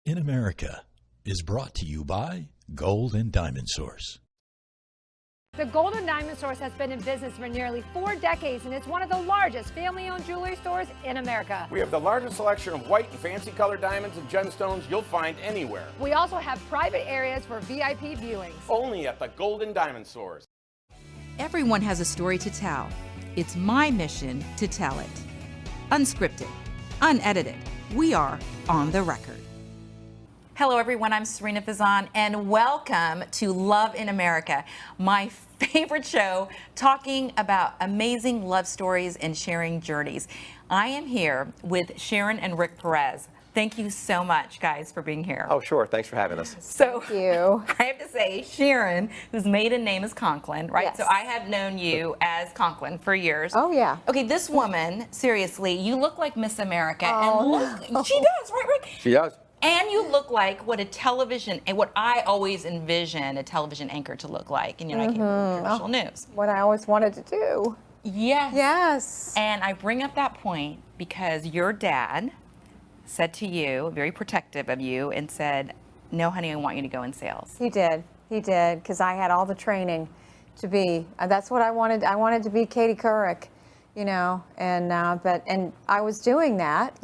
in America is brought to you by Gold and Diamond Source. The Gold and Diamond Source has been in business for nearly 4 decades, and it's one of the largest family-owned jewelry stores in America. We have the largest selection of white and fancy colored diamonds and gemstones you'll find anywhere. We also have private areas for VIP viewings. Only at the Gold and Diamond Source. Everyone has a story to tell. It's my mission to tell it. Unscripted, unedited. We are on the record. Hello, everyone. I'm Serena Fazan, and welcome to Love in America, my favorite show talking about amazing love stories and sharing journeys. I am here with Sharon and Rick Perez. Thank you so much, guys, for being here. Oh, sure. Thanks for having us. So, Thank you. I have to say, Sharon, whose maiden name is Conklin, right? Yes. So I have known you as Conklin for years. Oh, yeah. Okay, this woman, seriously, you look like Miss America. Oh, and look, she does, right, Rick? She does. And you look like what what I always envision a television anchor to look like, and I came from traditional news. What I always wanted to do. Yes. Yes. And I bring up that point because your dad said to you, very protective of you, and said, "No, honey, I want you to go in sales." He did, because I had all the training to be. That's what I wanted. I wanted to be Katie Couric, and I was doing that.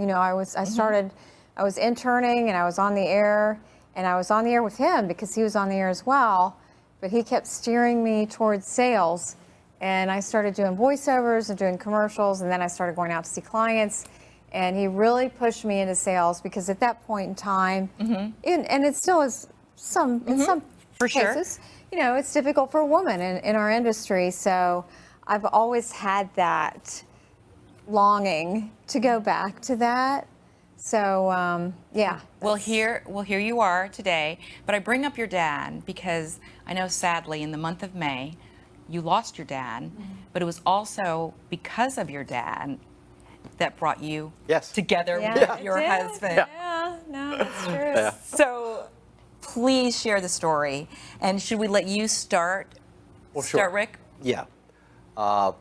I was interning, and I was on the air, and I was on the air with him because he was on the air as well, but he kept steering me towards sales, and I started doing voiceovers and doing commercials, and then I started going out to see clients, and he really pushed me into sales because at that point in time, and it still is in some For cases, it's difficult for a woman in our industry, so I've always had that longing to go back to that. So, yeah. Well, here you are today. But I bring up your dad because I know, sadly, in the month of May, you lost your dad. But it was also because of your dad that brought you together with your husband. Yeah, no, that's true. Yeah. So, please share the story. And should we let you start? Well, sure. Start, Rick? Yeah. I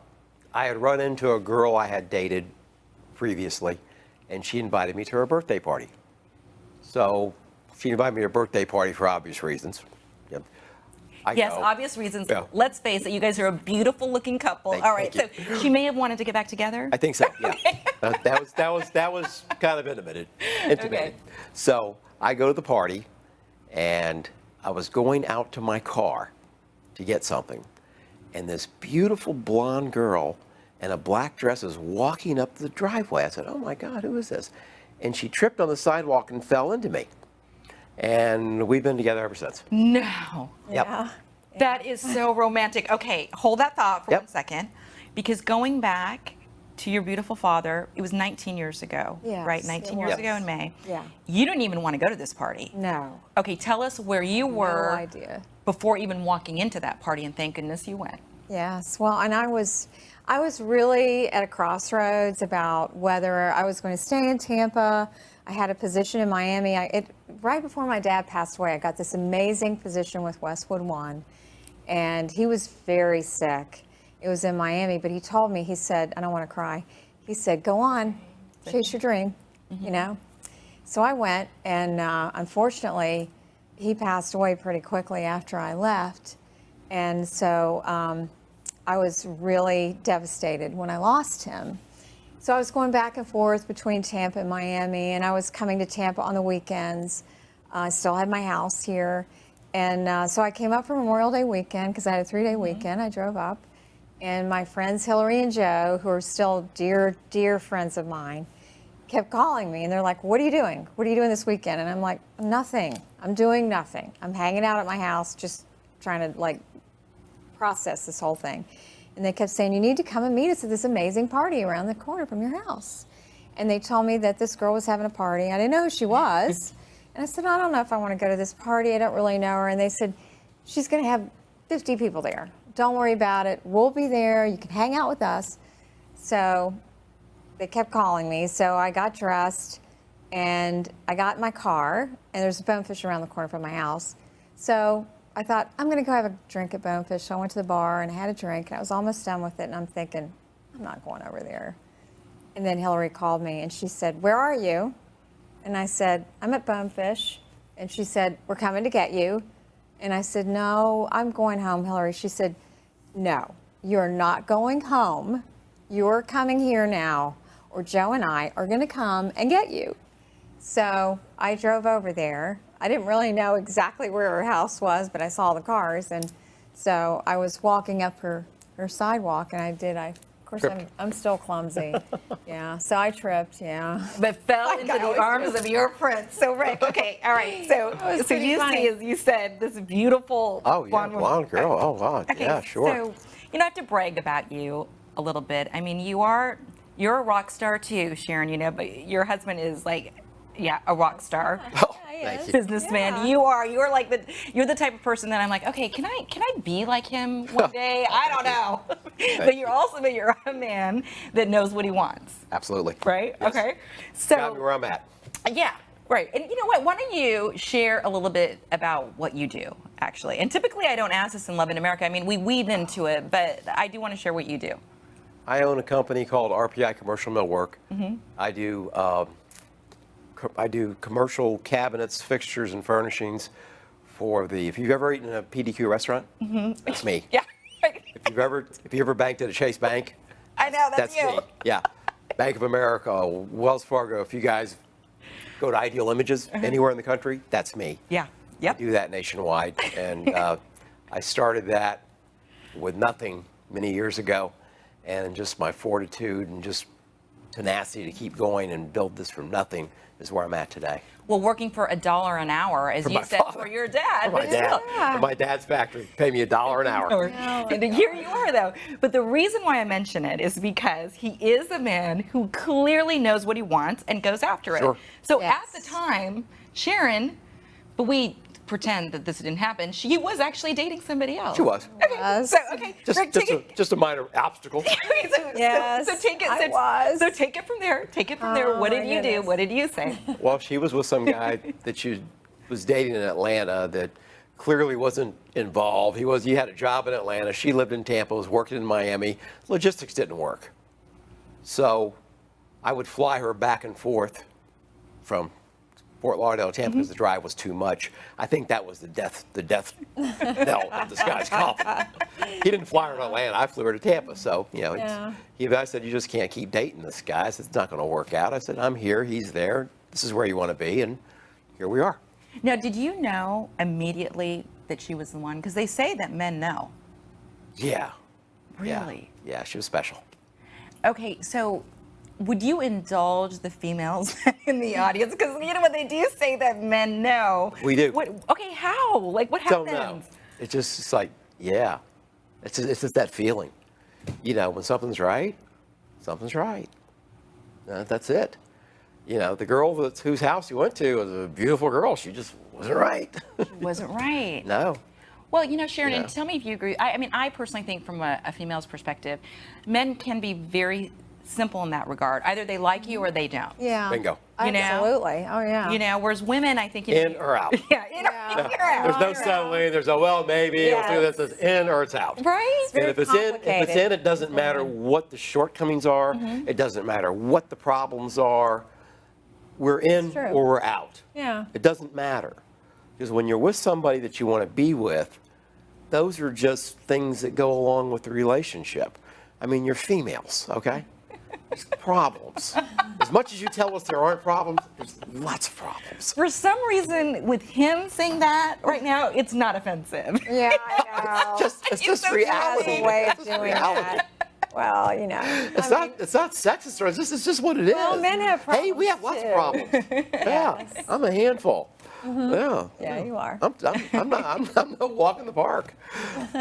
had run into a girl I had dated previously, and she invited me to her birthday party. So she invited me to her birthday party for obvious reasons. Yep. Yes, obvious reasons. Yeah. Let's face it, you guys are a beautiful looking couple. All right, so she may have wanted to get back together? I think so, yeah. Okay. That was kind of intimate. Okay. So I go to the party, and I was going out to my car to get something, and this beautiful blonde girl in a black dress is walking up the driveway. I said, "Oh my God, who is this?" And she tripped on the sidewalk and fell into me. And we've been together ever since. No. Yep. Yeah. That is so romantic. Okay, hold that thought for 1 second. Because going back to your beautiful father, it was 19 years ago, Yes, right? 19 years ago in May. Yeah. You didn't even want to go to this party. No. Okay, tell us where you were No idea. before even walking into that party, and thank goodness you went. Yes. Well, and I was really at a crossroads about whether I was going to stay in Tampa. I had a position in Miami. Right before my dad passed away, I got this amazing position with Westwood One, and he was very sick. It was in Miami, but he told me, he said, I don't want to cry. He said, "Go on, chase your dream," So I went, and unfortunately, he passed away pretty quickly after I left. And so I was really devastated when I lost him. So I was going back and forth between Tampa and Miami, and I was coming to Tampa on the weekends. I still had my house here. And so I came up for Memorial Day weekend because I had a 3-day weekend. I drove up. And my friends Hillary and Joe, who are still dear, dear friends of mine, kept calling me. And they're like, "What are you doing? What are you doing this weekend?" And I'm like, "Nothing. I'm doing nothing. I'm hanging out at my house just trying to process this whole thing." And they kept saying, "You need to come and meet us at this amazing party around the corner from your house." And they told me that this girl was having a party. I didn't know who she was. And I said, "I don't know if I want to go to this party. I don't really know her." And they said, "She's going to have 50 people there. Don't worry about it. We'll be there. You can hang out with us." So they kept calling me. So I got dressed, and I got in my car, and there's a Bonefish around the corner from my house. So I thought, I'm going to go have a drink at Bonefish. So I went to the bar, and I had a drink, and I was almost done with it, and I'm thinking, I'm not going over there. And then Hillary called me, and she said, "Where are you?" And I said, I'm at Bonefish. And she said, we're coming to get you. And I said, no, I'm going home, Hillary. She said, no, you're not going home. You're coming here now, or Joe and I are going to come and get you. So I drove over there. I didn't really know exactly where her house was, but I saw the cars. And so I was walking up her sidewalk, and of course, I'm still clumsy. Yeah, so I tripped, yeah. But fell into the arms of your prince. So, Rick, okay, all right. So you see, as you said, this beautiful blonde girl. Oh, wow. Okay, Yeah, sure. So, I have to brag about you a little bit. I mean, you're a rock star too, Sharon, but your husband is like, a rock star. Oh, thank you. Businessman. Yeah. You're the type of person that I'm like, okay, can I be like him one day? I don't know. But you're a man that knows what he wants. Absolutely. Right? Yes. Okay. So Got me where I'm at. Yeah, right. And you know what? Why don't you share a little bit about what you do, actually? And typically I don't ask this in Love in America. I mean, we weave into it, but I do want to share what you do. I own a company called RPI Commercial Millwork. Mm-hmm. I do commercial cabinets, fixtures, and furnishings if you've ever eaten in a PDQ restaurant, it's me. Yeah. If you ever banked at a Chase Bank, I know, that's you. me. Yeah. Bank of America, Wells Fargo, if you guys go to Ideal Images anywhere in the country, that's me. Yeah. Yep. I do that nationwide. And I started that with nothing many years ago, and just my fortitude and just tenacity to keep going and build this from nothing is where I'm at today. Well, working for $1 an hour, as you said, for your dad. For my dad. Yeah. For my dad's factory. Pay me $1 an hour. And here you are, though. But the reason why I mention it is because he is a man who clearly knows what he wants and goes after it. Sure. So Yes. at the time, Sharon, but we pretend that this didn't happen, she was actually dating somebody else. She was. Okay. So, okay. Rick, Just a minor obstacle. Yes, so take it. I was. So take it from there. Take it from there. What did you do? What did you say? Well, she was with some guy that she was dating in Atlanta that clearly wasn't involved. He had a job in Atlanta. She lived in Tampa, was working in Miami. Logistics didn't work. So I would fly her back and forth from Fort Lauderdale to Tampa because the drive was too much. I think that was the death knell of this guy's coffin. He didn't fly her to Atlanta. I flew her to Tampa. So, I said, you just can't keep dating this guy. I said, it's not going to work out. I said, I'm here. He's there. This is where you want to be. And here we are. Now, did you know immediately that she was the one? Because they say that men know. Yeah. Really? Yeah, she was special. Okay, so would you indulge the females in the audience? Because what they do say that men know. We do. Okay, how? Like, what happens? Don't know. It's like, yeah. It's just that feeling. When something's right, something's right. That's it. The girl whose house you went to was a beautiful girl. She just wasn't right. Wasn't right. No. Well, Sharon, and tell me if you agree. I personally think from a female's perspective, men can be very simple in that regard. Either they like you or they don't. Yeah. Bingo. Absolutely. Oh, yeah. Whereas women, I think... In or out. Yeah, in or out. There's no settling. There's maybe. Yes. We'll do this. It's in or it's out. Right? And if it's in, it doesn't matter what the shortcomings are. It doesn't matter what the problems are. We're in or we're out. Yeah. It doesn't matter. Because when you're with somebody that you want to be with, those are just things that go along with the relationship. I mean, you're females, okay? There's problems. As much as you tell us there aren't problems, there's lots of problems. For some reason, with him saying that right now, it's not offensive. Yeah, I know. It's just reality. That's a way of doing that. Well, It's not sexist, or it's just what it is. Well, men have problems. Hey, we have lots of problems. Yeah, I'm a handful. Yeah, you are. I'm no walk in the park.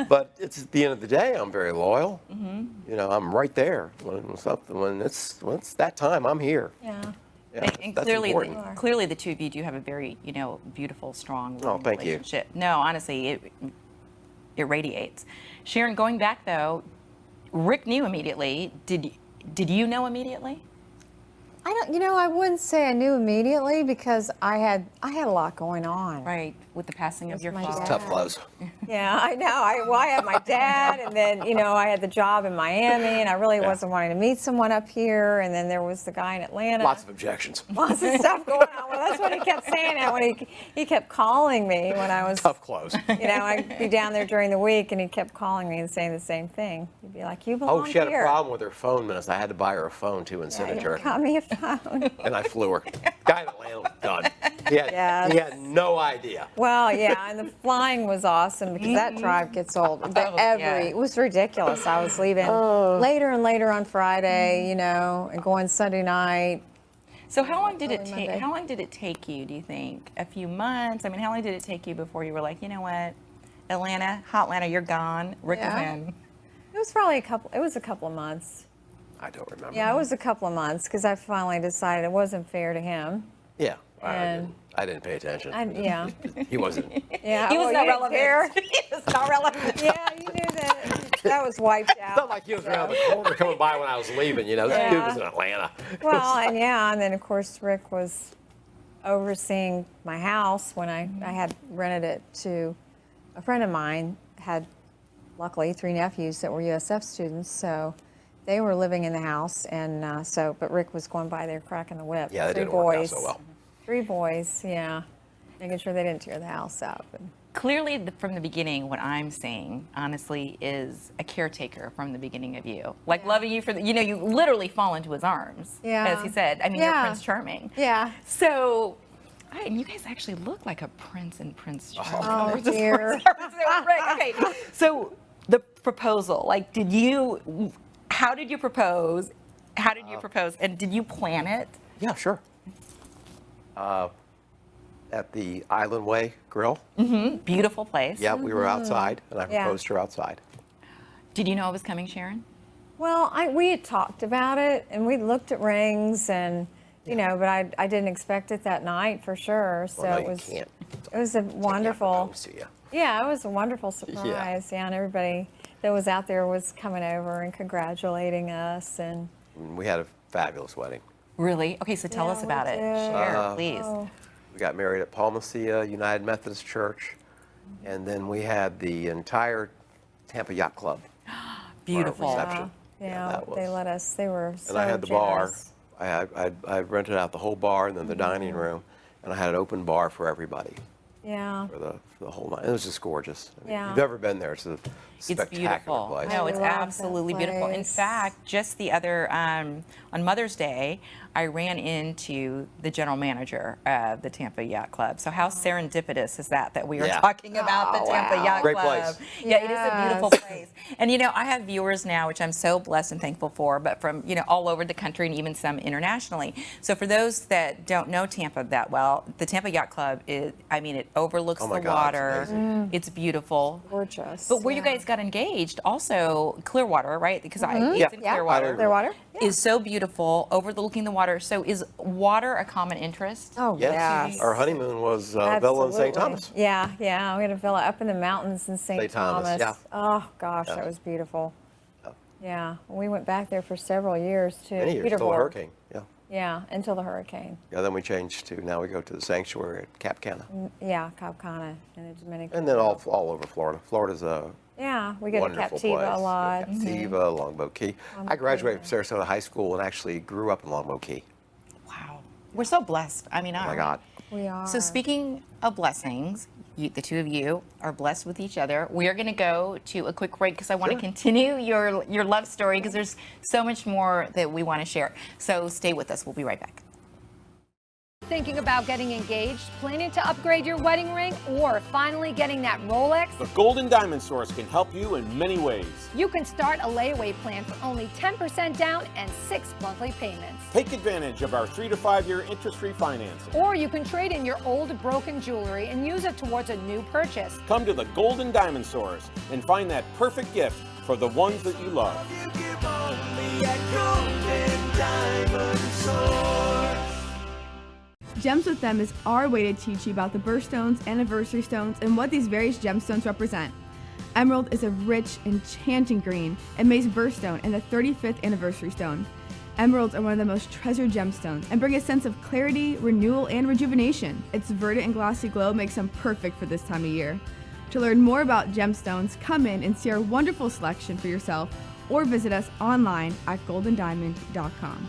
But it's at the end of the day, I'm very loyal. I'm right there when it's that time. I'm here. Yeah. And that's important. clearly, the two of you do have a very, beautiful, strong thank you. relationship. No, honestly, it radiates. Sharon, going back though, Rick knew immediately. Did you know immediately? I wouldn't say I knew immediately because I had a lot going on. Right, with the passing of your my father. dad. Tough clothes. Yeah, I know. I had my dad, and then, I had the job in Miami, and I really wasn't wanting to meet someone up here, and then there was the guy in Atlanta. Lots of objections. Lots of stuff going on. Well, that's what he kept saying when he kept calling me when I was, Tough clothes. I'd be down there during the week, and he kept calling me and saying the same thing. He'd be like, you belong Oh, she had here. a problem with her phone minutes. I had to buy her a phone, too, and send it to her. Got me a phone. And I flew her. Guy in Atlanta was done. He had no idea. Well, yeah, and the flying was awesome because that drive gets old. It was ridiculous. I was leaving later and later on Friday, and going Sunday night. So how long did it take? How long did it take you? Do you think a few months? I mean, how long did it take you before you were like, you know what, Atlanta, you're gone. Rick is in. It was probably a couple of months. I don't remember. Yeah, it was a couple of months because I finally decided it wasn't fair to him. Yeah. And I didn't pay attention. He wasn't. Yeah, He was not relevant. He was not relevant. Yeah, you knew that was wiped out. It's not like he was around the corner coming by when I was leaving. This dude was in Atlanta. Well, and then of course Rick was overseeing my house when I had rented it to a friend of mine. Had luckily 3 nephews that were USF students, so they were living in the house, and but Rick was going by there cracking the whip. Yeah, that 3 didn't boys. work out so well. 3 boys, yeah, making sure they didn't tear the house up. Clearly, from the beginning, what I'm saying, honestly, is a caretaker from the beginning of you. Like loving you you literally fall into his arms, as he said. I mean, you're Prince Charming. Yeah. So, and you guys actually look like a prince and Prince Charming. Oh, dear. Okay, so the proposal, how did you propose? How did you propose? And did you plan it? Yeah, sure. At the Island Way Grill. Mm-hmm. Beautiful place. Yeah, we were outside, and I proposed to her outside. Did you know it was coming, Sharon? Well, we had talked about it, and we looked at rings, and but I didn't expect it that night for sure. So Well, no, it was. you can't. It was a wonderful. Propose to you. Yeah, it was a wonderful surprise. Yeah, and everybody that was out there was coming over and congratulating us, and We had a fabulous wedding. Really? Okay, so tell us about it. Share, please. We got married at Palmacia United Methodist Church, and then we had the entire Tampa Yacht Club. Beautiful. For our reception. Yeah, they let us. They were so And I had the generous. bar. I rented out the whole bar and then the dining room, and I had an open bar for everybody Yeah. for the whole night. It was just gorgeous. I mean, Yeah. If you've ever been there, it's a spectacular It's beautiful. place. No, it's I love that absolutely beautiful. In place. fact, just the other, on Mother's Day, I ran into the general manager of the Tampa Yacht Club. So how serendipitous is that we are Yeah. talking about the Tampa Yacht Great Club. place. Yeah, it is a beautiful Yes. place. And I have viewers now, which I'm so blessed and thankful for, but from, all over the country and even some internationally. So for those that don't know Tampa that well, the Tampa Yacht Club it overlooks Oh my the God, it's water. amazing. It's beautiful. Gorgeous. But where you guys got engaged, also Clearwater, right? Because it's in Yeah, Clearwater. Clearwater. Is so beautiful, overlooking the water. So is water a common interest? Oh, Yes. yes. Our honeymoon was a villa in St. Absolutely. Thomas. Yeah. We had a villa up in the mountains in St. St. Thomas, yeah. Oh, gosh, that was beautiful. Yeah. We went back there for several years, too. Many years, Peter until the Borg. hurricane. Yeah. Yeah, until the hurricane. Yeah, then we changed to, now we go to the sanctuary at Cap Cana. Yeah, Cap Cana in the Dominican. And then all over Florida. Florida's a Yeah, we go to wonderful Captiva place. a lot. Captiva, Longboat Key. I graduated from Sarasota High School and actually grew up in Longboat Key. Wow. We're so blessed. I mean, Oh my God. We are. So speaking of blessings, the two of you are blessed with each other. We are going to go to a quick break because I want to continue your love story because there's so much more that we want to share. So stay with us. We'll be right back. Thinking about getting engaged, planning to upgrade your wedding ring, or finally getting that Rolex? The Gold and Diamond Source can help you in many ways. You can start a layaway plan for only 10% down and 6 monthly payments. Take advantage of our 3 to 5 year interest-free financing. Or you can trade in your old broken jewelry and use it towards a new purchase. Come to the Gold and Diamond Source and find that perfect gift for the ones that you love. Gems with Them is our way to teach you about the birthstones, anniversary stones, and what these various gemstones represent. Emerald is a rich, enchanting green and makes birthstone and the 35th anniversary stone. Emeralds are one of the most treasured gemstones and bring a sense of clarity, renewal, and rejuvenation. Its verdant and glossy glow makes them perfect for this time of year. To learn more about gemstones, come in and see our wonderful selection for yourself or visit us online at goldendiamond.com.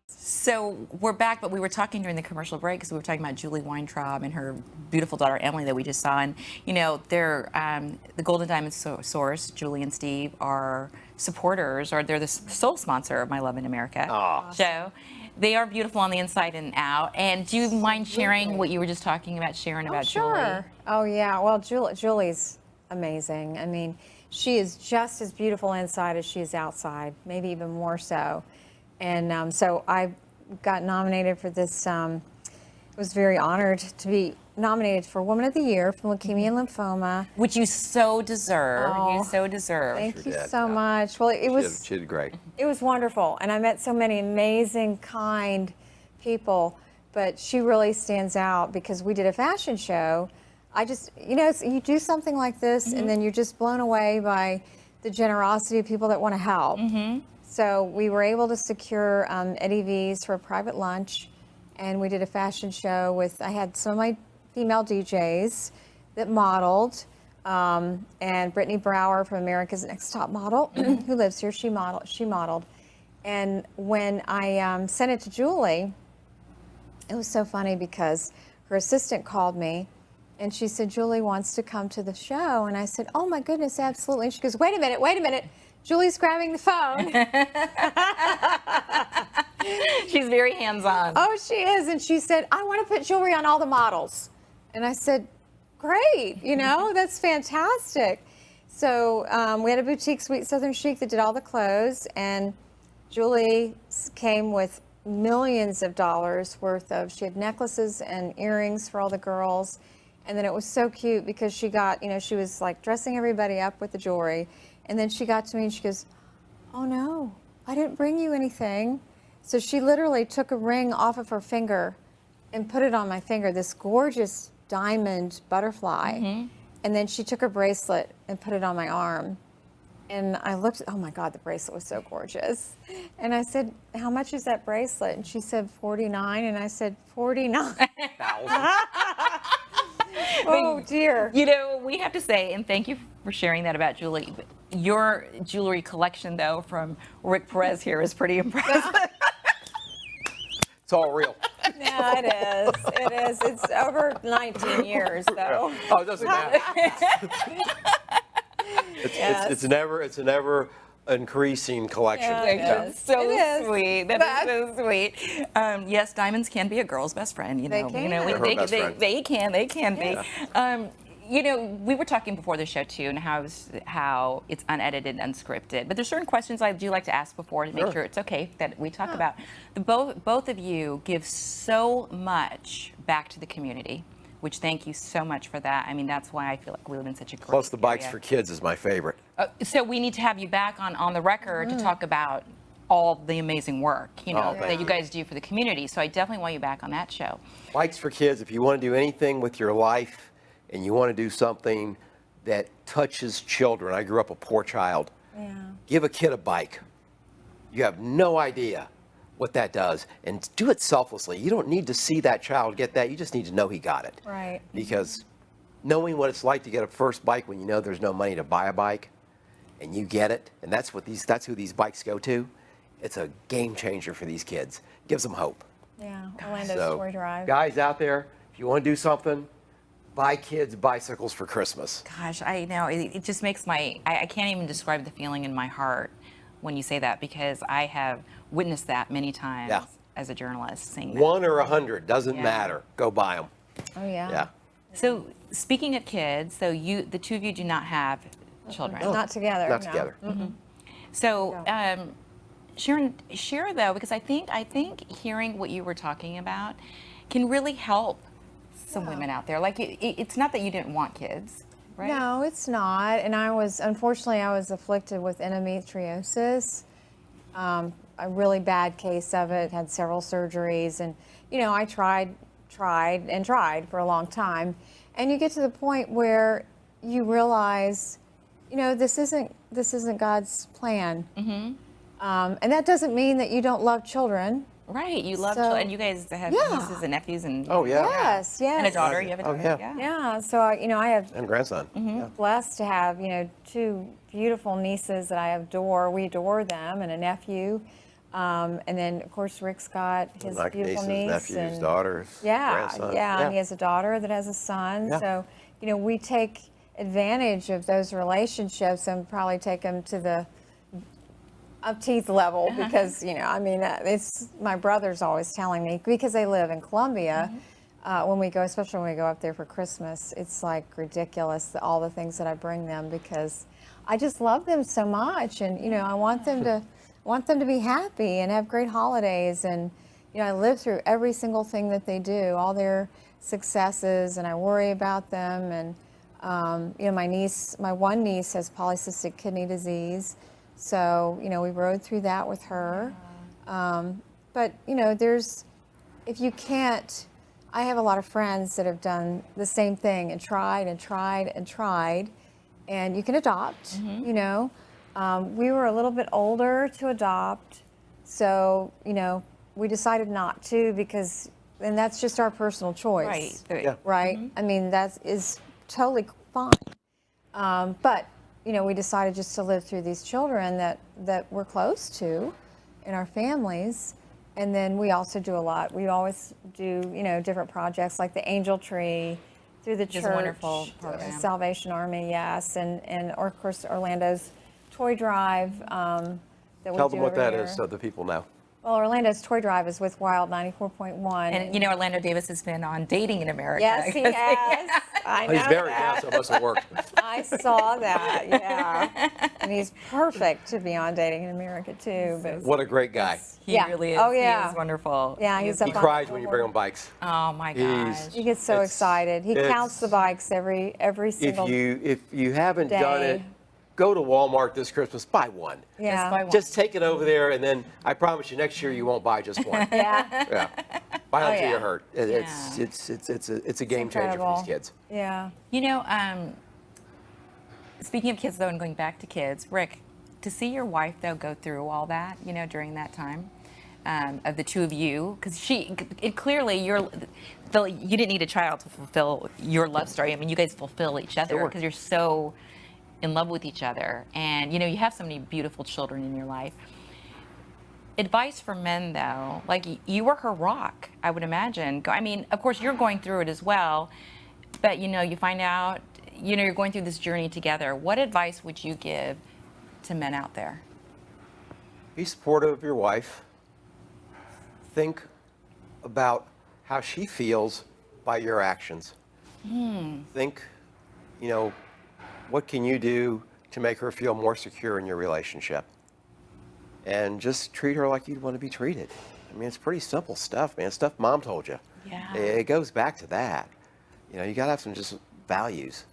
So we're back, but we were talking during the commercial break because we were talking about Julie Weintraub and her beautiful daughter Emily that we just saw. And they're the Golden Diamond Source. Julie and Steve are supporters, or they're the sole sponsor of My Love in America show. They are beautiful on the inside and out. And do you mind sharing what you were just talking about, Sharon, about Julie? Oh yeah. Well, Julie's amazing. I mean, she is just as beautiful inside as she is outside, maybe even more so. And so I got nominated for this. Was very honored to be nominated for Woman of the Year from Leukemia and Lymphoma, which you so deserve. You so deserve. Thank you so much. Well, She did great. It was wonderful, and I met so many amazing, kind people. But she really stands out because we did a fashion show. I just, you do something like this, and then you're just blown away by the generosity of people that want to help. So we were able to secure Eddie V's for a private lunch, and we did a fashion show with, I had some of my female DJs that modeled, and Brittany Brower from America's Next Top Model, who lives here, she modeled. And when I sent it to Julie, it was so funny because her assistant called me, and she said, Julie wants to come to the show. And I said, oh my goodness, absolutely. And she goes, wait a minute. Julie's grabbing the phone. She's very hands-on. Oh, she is. And she said, I want to put jewelry on all the models. And I said, great, that's fantastic. So we had a boutique, Sweet Southern Chic, that did all the clothes. And Julie came with millions of dollars worth of, she had necklaces and earrings for all the girls. And then it was so cute because she got, she was like dressing everybody up with the jewelry. And then she got to me and she goes, oh no, I didn't bring you anything. So she literally took a ring off of her finger and put it on my finger, this gorgeous diamond butterfly. And then she took her bracelet and put it on my arm. And I looked, oh my God, the bracelet was so gorgeous. And I said, how much is that bracelet? And she said, $49. And I said, $49. Oh dear. We have to say, and thank you for sharing that about Julie. Your jewelry collection, though, from Rick Perez here is pretty impressive. It's all real. Yeah, it is. It's over 19 years, though. Oh, it doesn't matter. It's a never increasing collection. Yeah, That's so sweet. That is so sweet. Yes, diamonds can be a girl's best friend. They can. They can be. We were talking before the show too, and how it's unedited, unscripted. But there's certain questions I do like to ask before to make sure it's okay that we talk about. Both of you give so much back to the community, which thank you so much for that. I mean, that's why I feel like we live in such a great Plus the Bikes area. for Kids is my favorite. So we need to have you back on the record to talk about all the amazing work, that you guys do for the community. So I definitely want you back on that show. Bikes for Kids, if you want to do anything with your life and you want to do something that touches children. I grew up a poor child. Yeah. Give a kid a bike. You have no idea what that does. And do it selflessly. You don't need to see that child get that. You just need to know he got it. Right. Because knowing what it's like to get a first bike when you know there's no money to buy a bike and you get it, and that's who these bikes go to, it's a game changer for these kids. Gives them hope. Yeah, Orlando Story Drive. Guys out there, if you want to do something, buy kids bicycles for Christmas. Gosh, I know. It just makes I can't even describe the feeling in my heart when you say that, because I have witnessed that many times as a journalist. Seeing that. 1 or 100, doesn't matter. Go buy them. Oh, yeah. Yeah. So speaking of kids, so the two of you do not have children. No. Not together. Not no. together. So Sharon, share though, because I think hearing what you were talking about can really help some women out there. Like it's not that you didn't want kids, right? No, it's not. And unfortunately, I was afflicted with endometriosis. A really bad case of it, had several surgeries. And, I tried for a long time. And you get to the point where you realize you know, this isn't God's plan. And that doesn't mean that you don't love children. Right, you love children, and you guys have nieces and nephews, and Yes, and a daughter. You have a daughter. Yeah. So you know, I have And grandson. Yeah. blessed to have, you know, 2 beautiful nieces that I adore. We adore them, and a nephew. And then of course Rick's got his Like beautiful nieces, niece nephews, and daughters, grandson. and he has a daughter that has a son. Yeah. So, you know, we take advantage of those relationships and probably take them to the upteeth level because, you know, I mean, it's my brother's always telling me, because they live in Columbia, when we go, especially when we go up there for Christmas, it's like ridiculous, all the things that I bring them, because I just love them so much. And, you know, I want them to be happy and have great holidays. And, you know, I live through every single thing that they do, all their successes, and I worry about them. And, you know, my one niece has polycystic kidney disease. So, you know, we rode through that with her. But, you know, if you can't, I have a lot of friends that have done the same thing and tried and tried and tried, and you can adopt, you know. We were a little bit older to adopt, so, you know, we decided not to because, and that's just our personal choice. Right? I mean, that is totally fine. But, you know, we decided just to live through these children that we're close to in our families. And then we also do a lot. We always do, you know, different projects like the Angel Tree through the church. Wonderful program. Salvation Army, yes. And of course, Orlando's Toy Drive that we do Tell them what every that year. is so the people know. Well, Orlando's Toy Drive is with Wild 94.1. And you know, Orlando Davis has been on Dating in America. Yes, he has. I know He's very that. so it must have worked. I saw that, yeah. And he's perfect to be on Dating in America, too. But What a great guy. He really is. Oh, yeah. He is wonderful. yeah, he's He up on cries the when you bring him bikes. Oh my gosh. He gets so It's- excited. He it's- counts the bikes every single If you haven't done it, day. go to Walmart this Christmas, buy one. Yeah. buy one. Just take it over there, and then I promise you, next year you won't buy just one. Yeah. Yeah. Buy until yeah. you're hurt. It's a game changer for incredible. these kids. Yeah. You know, speaking of kids though, and going back to kids, Rick, to see your wife though go through all that, you know, during that time, of the two of you, because clearly you didn't need a child to fulfill your love story. I mean, you guys fulfill each other Sure. because you're so in love with each other, and you know, you have so many beautiful children in your life. Advice for men though, like you were her rock, I would imagine. I mean, of course you're going through it as well, but you know, you find out, you know, you're going through this journey together. What advice would you give to men out there? Be supportive of your wife. Think about how she feels by your actions. Think, you know, what can you do to make her feel more secure in your relationship? And just treat her like you'd want to be treated. I mean, it's pretty simple stuff, man. Stuff Mom told you. Yeah. It goes back to that. You know, you got to have some just values.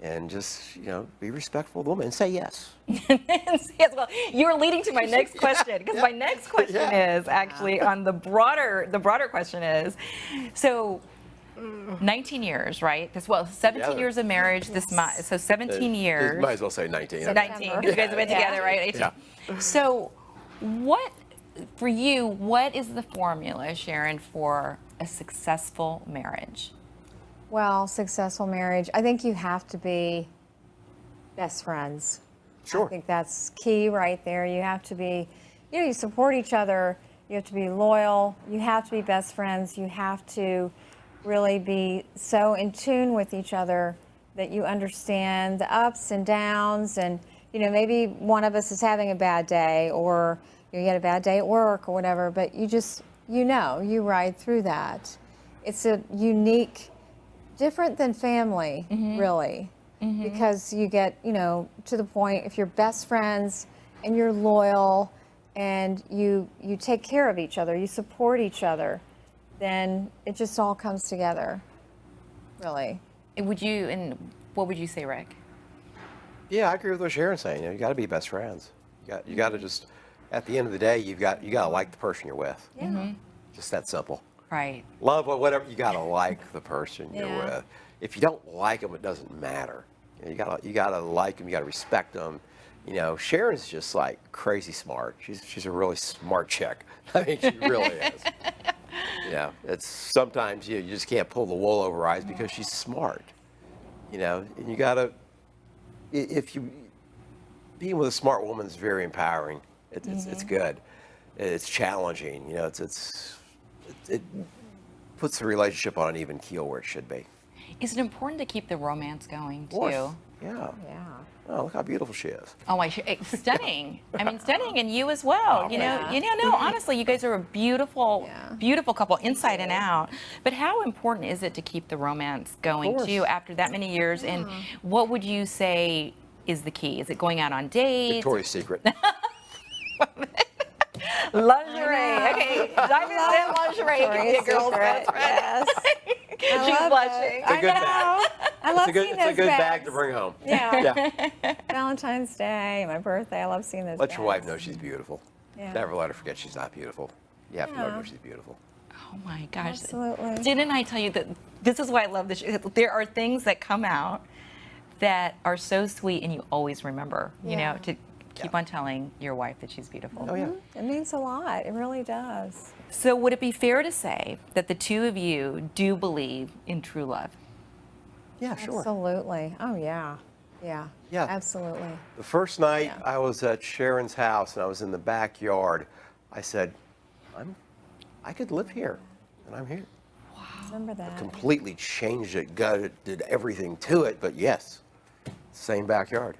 And just, you know, be respectful of the woman and say yes. Yes, well, you're leading to my next question, because my next question is actually on the broader question is, so 19 years, right? 17 Yeah. years of marriage this month, so 17 years. Might as well say 19. So 19, because you guys have been together, right? 18. Yeah. So for you, what is the formula, Sharon, for a successful marriage? Well, successful marriage, I think you have to be best friends. Sure. I think that's key right there. You have to be, you know, you support each other. You have to be loyal. You have to be best friends. You have to really be so in tune with each other that you understand the ups and downs. And, you know, maybe one of us is having a bad day, or you had a bad day at work or whatever, but you just, you know, you ride through that. It's a unique, different than family, really, because you get, you know, to the point, if you're best friends and you're loyal and you take care of each other, you support each other, then it just all comes together, really. And what would you say, Rick? Yeah, I agree with what Sharon's saying. You know, you got to be best friends. You got to just, at the end of the day, you got to like the person you're with. Yeah. Just that simple. Right. Love or whatever, you got to like the person you're Yeah. with. If you don't like them, it doesn't matter. You gotta like them. You gotta respect them. You know, Sharon's just like crazy smart. She's a really smart chick. I mean, she really is. Yeah, it's sometimes you just can't pull the wool over her eyes because she's smart. You know, and you gotta, being with a smart woman is very empowering. It's good. It's challenging. You know, it puts the relationship on an even keel where it should be. Is it important to keep the romance going too? Yeah. Yeah. Oh, look how beautiful she is. Oh, stunning. I mean, stunning, and you as well. Oh, you know, honestly, you guys are a beautiful, beautiful couple, inside and out. But how important is it to keep the romance going too after that many years? And what would you say is the key? Is it going out on dates? Victoria's Secret. Lingerie. Okay, diamonds and lingerie can be a girl's best friend. Yes. She's blushing. It's a good bag. I love It's seeing a those good bag bags. to bring home. Yeah. Valentine's Day, my birthday. I love seeing those. Let your wife bags. know she's beautiful. Yeah. Never let her forget she's not beautiful. You have to let her know she's beautiful. Oh my gosh. Absolutely. Didn't I tell you that this is why I love this? There are things that come out that are so sweet and you always remember, you know, to keep on telling your wife that she's beautiful. Oh, yeah. It means a lot. It really does. So would it be fair to say that the two of you do believe in true love? Yeah, sure. Absolutely. Oh, yeah. Yeah. Yeah. Absolutely. The first night I was at Sharon's house and I was in the backyard, I said, I could live here, and I'm here. Remember that. Completely changed it, gutted, did everything to it, but yes, same backyard,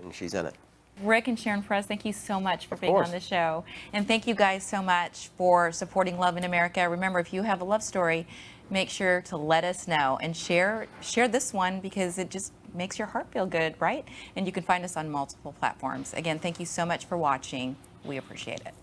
and she's in it. Rick and Sharon Perez, thank you so much for being course. on the show. And thank you guys so much for supporting Love in America. Remember, if you have a love story, make sure to let us know and share this one because it just makes your heart feel good, right? And you can find us on multiple platforms. Again, thank you so much for watching. We appreciate it.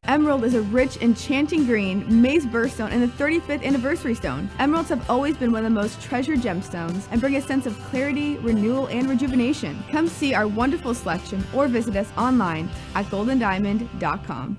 Emerald is a rich, enchanting green Maze birthstone and the 35th anniversary stone. Emeralds have always been one of the most treasured gemstones and bring a sense of clarity, renewal, and rejuvenation. Come see our wonderful selection or visit us online at goldendiamond.com.